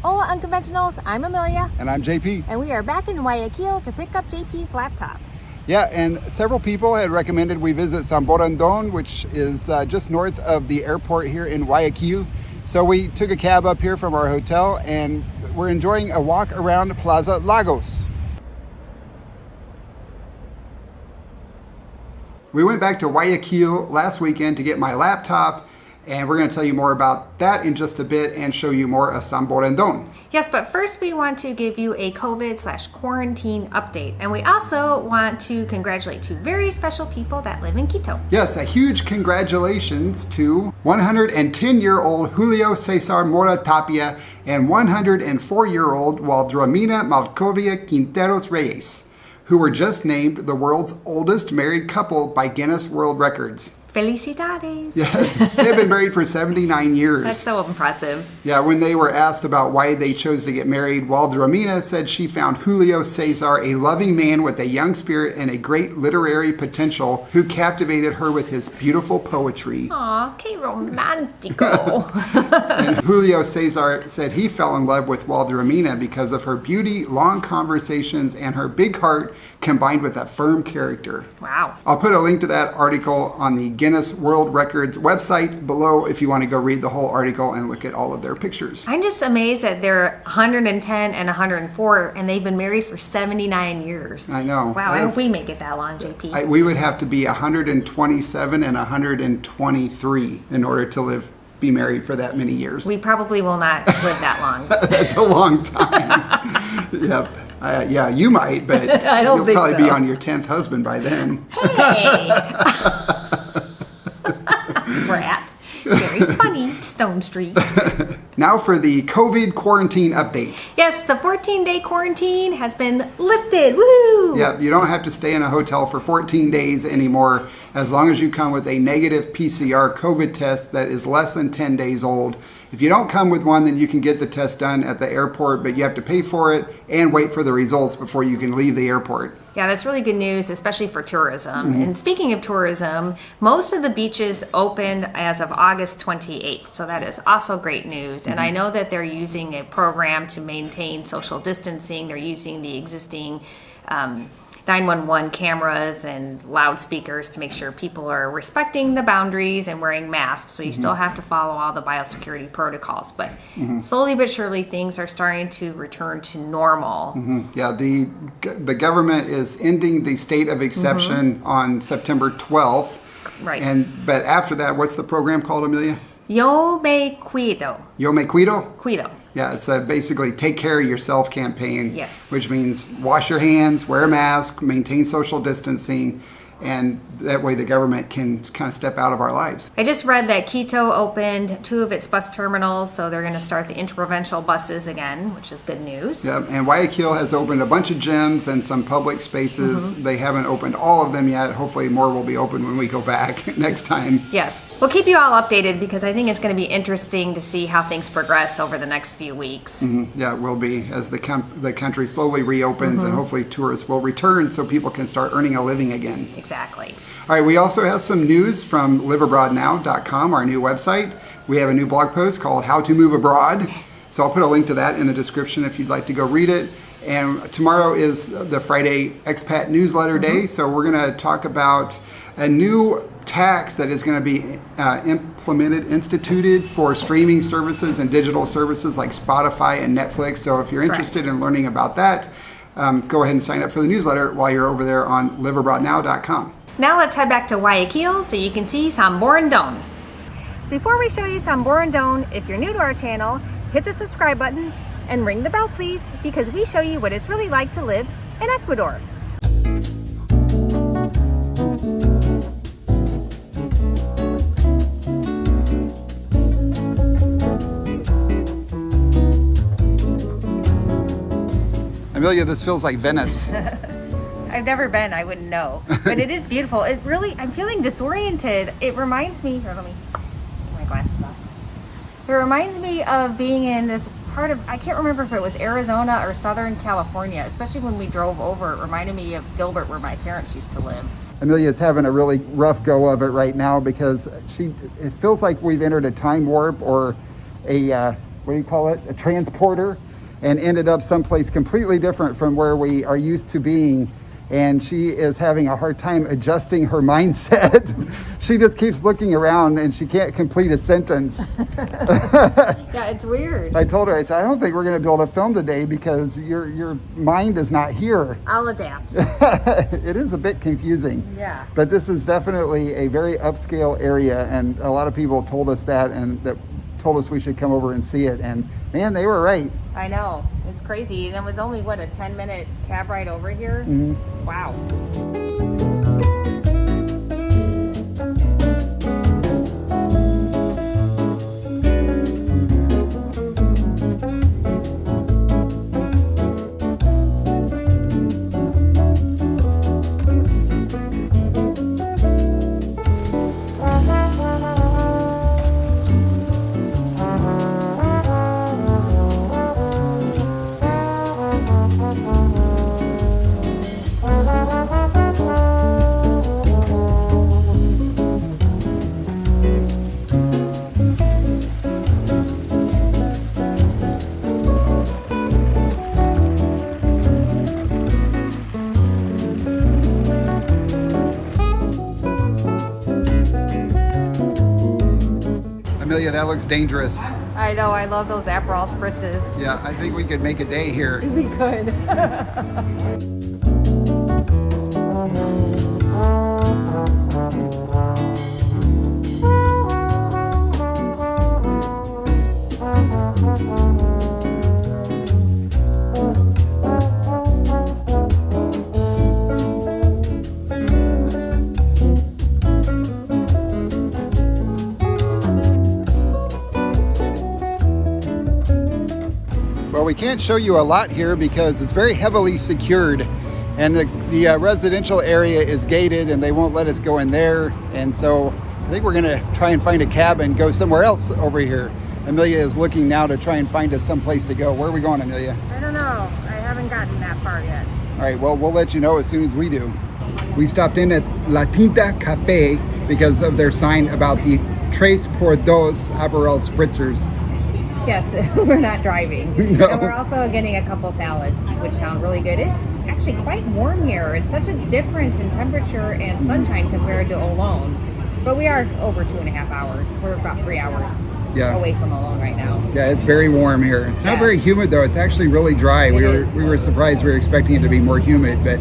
Hola Unconventionals, I'm Amelia. And I'm JP. And we are back in Guayaquil to pick up JP's laptop. Yeah, and several people had recommended we visit Samborondon, which is just north of the airport here in Guayaquil. So we took a cab up here from our hotel and we're enjoying a walk around Plaza Lagos. We went back to Guayaquil last weekend to get my laptop, and we're going to tell you more about that in just a bit and show you more of Samborondon. Yes, but first we want to give you a COVID/quarantine update. And we also want to congratulate two very special people that live in Quito. Yes, a huge congratulations to 110-year-old Julio Cesar Mora Tapia and 104-year-old Waldromina Malcovia Quinteros Reyes, who were just named the world's oldest married couple by Guinness World Records. Felicidades. Yes, they've been married for 79 years. That's so impressive. Yeah, when they were asked about why they chose to get married, Waldromina said she found Julio Cesar a loving man with a young spirit and a great literary potential who captivated her with his beautiful poetry. Aw, que romantico. And Julio Cesar said he fell in love with Waldromina because of her beauty, long conversations, and her big heart combined with a firm character. Wow. I'll put a link to that article on the Guinness World Records website below if you want to go read the whole article and look at all of their pictures. I'm just amazed that they're 110 and 104 and they've been married for 79 years. I know. Wow, I hope we make it that long, JP. We would have to be 127 and 123 in order to be married for that many years. We probably will not live that long. That's a long time. Yep. Yeah, you might, but I don't you'll think probably so. be on your 10th husband by then. Hey! Brat. Very funny, Stone Street. Now for the COVID quarantine update. Yes, the 14-day quarantine has been lifted. Woo! Yep, you don't have to stay in a hotel for 14 days anymore as long as you come with a negative PCR COVID test that is less than 10 days old. If you don't come with one, then you can get the test done at the airport, but you have to pay for it and wait for the results before you can leave the airport. Yeah, that's really good news, especially for tourism. Mm-hmm. And speaking of tourism, most of the beaches opened as of August 28th. So that is also great news. Mm-hmm. And I know that they're using a program to maintain social distancing. They're using the existing 911 cameras and loudspeakers to make sure people are respecting the boundaries and wearing masks. So you still have to follow all the biosecurity protocols. But slowly but surely things are starting to return to normal. Yeah, the government is ending the state of exception on September 12th. Right. But after that, what's the program called, Amelia? Yo me cuido. Yo me cuido? Cuido. Yeah, it's a basically take care of yourself campaign. Yes. Which means wash your hands, wear a mask, maintain social distancing, and that way the government can kind of step out of our lives. I just read that Quito opened 2 of its bus terminals, so they're going to start the interprovincial buses again, which is good news. Yeah, and Guayaquil has opened a bunch of gyms and some public spaces. They haven't opened all of them yet. Hopefully more will be open when we go back next time. Yes. We'll keep you all updated because I think it's going to be interesting to see how things progress over the next few weeks. Yeah, it will be as the country slowly reopens and hopefully tourists will return so people can start earning a living again. Exactly. All right, we also have some news from liveabroadnow.com, our new website. We have a new blog post called How to Move Abroad. So I'll put a link to that in the description if you'd like to go read it. And tomorrow is the Friday Expat Newsletter Day. So we're going to talk about a new tax that is going to be instituted for streaming services and digital services like Spotify and Netflix. So if you're interested in learning about that, go ahead and sign up for the newsletter while you're over there on liveabroadnow.com. Now let's head back to Guayaquil so you can see Samborondon. Before we show you Samborondon, if you're new to our channel, hit the subscribe button and ring the bell please, because we show you what it's really like to live in Ecuador. Amelia, this feels like Venice. I've never been, I wouldn't know. But it is beautiful. It really, I'm feeling disoriented. It reminds me, here, let me get my glasses off. It reminds me of being in this part of, I can't remember if it was Arizona or Southern California, especially when we drove over. It reminded me of Gilbert, where my parents used to live. Amelia's having a really rough go of it right now because it feels like we've entered a time warp or a what do you call it, a transporter, and ended up someplace completely different from where we are used to being. And she is having a hard time adjusting her mindset. She just keeps looking around and she can't complete a sentence. Yeah, it's weird. I told her, I said, I don't think we're going to be able to film today because your mind is not here. I'll adapt. It is a bit confusing. Yeah. But this is definitely a very upscale area, and a lot of people told us that, and that told us we should come over and see it, and man, they were right. I know. It's crazy. And it was only, what, a 10-minute cab ride over here? Mm-hmm. Wow. Amelia, that looks dangerous. I know. I love those Aperol Spritzers. Yeah, I think we could make a day here. We could. Well, we can't show you a lot here because it's very heavily secured, and the residential area is gated and they won't let us go in there. And so I think we're gonna try and find a cab and go somewhere else over here. Amelia is looking now to try and find us someplace to go. Where are we going, Amelia? I don't know. I haven't gotten that far yet. All right, well, we'll let you know as soon as we do. We stopped in at La Tinta Café because of their sign about the 3x2 Aperol Spritzers. Yes, we're not driving. No. And we're also getting a couple salads, which sound really good. It's actually quite warm here. It's such a difference in temperature and sunshine compared to Olón. But we are over 2.5 hours. We're about 3 hours away from Olón right now. Yeah, it's very warm here. It's not very humid though. It's actually really dry. We were surprised. We were expecting it to be more humid, but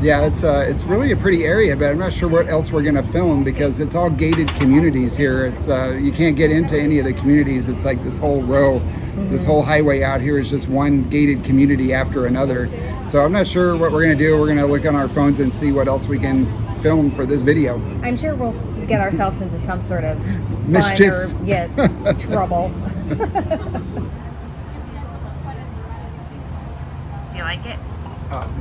yeah, it's really a pretty area. But I'm not sure what else we're gonna film because it's all gated communities here. It's you can't get into any of the communities. It's like this whole row, this whole highway out here is just one gated community after another. So I'm not sure what we're gonna do. We're gonna look on our phones and see what else we can film for this video. I'm sure we'll get ourselves into some sort of mischief. Fun or, yes, trouble. Do you like it?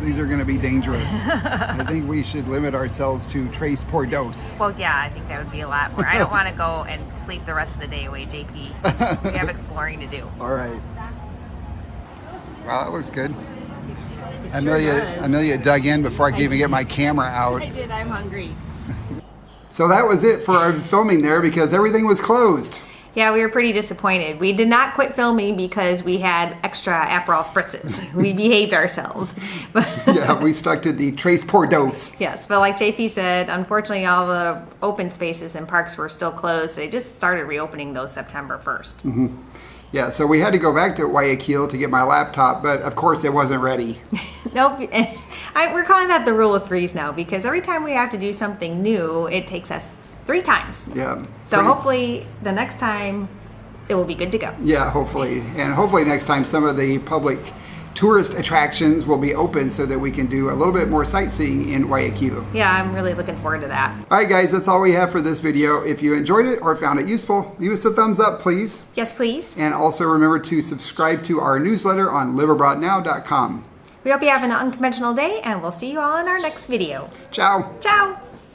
These are going to be dangerous. I think we should limit ourselves to 3x2. Well, yeah, I think that would be a lot more. I don't want to go and sleep the rest of the day away, JP. We have exploring to do. All right. Wow, that looks good. It Amelia dug in before I could even get my camera out. I did. I'm hungry. So that was it for our filming there because everything was closed. Yeah, we were pretty disappointed. We did not quit filming because we had extra Aperol Spritzers. We behaved ourselves. Yeah, we stuck to the 3x2. Yes, but like JP said, unfortunately all the open spaces and parks were still closed. They just started reopening those September 1st. Mm-hmm. Yeah, so we had to go back to Guayaquil to get my laptop, but of course it wasn't ready. Nope. We're calling that the rule of threes now because every time we have to do something new, it takes us 3 times. Yeah. So hopefully the next time it will be good to go. Yeah, hopefully. And hopefully next time some of the public tourist attractions will be open so that we can do a little bit more sightseeing in Guayaquil. Yeah, I'm really looking forward to that. All right, guys, that's all we have for this video. If you enjoyed it or found it useful, leave us a thumbs up, please. Yes, please. And also remember to subscribe to our newsletter on liveabroadnow.com. We hope you have an unconventional day, and we'll see you all in our next video. Ciao. Ciao.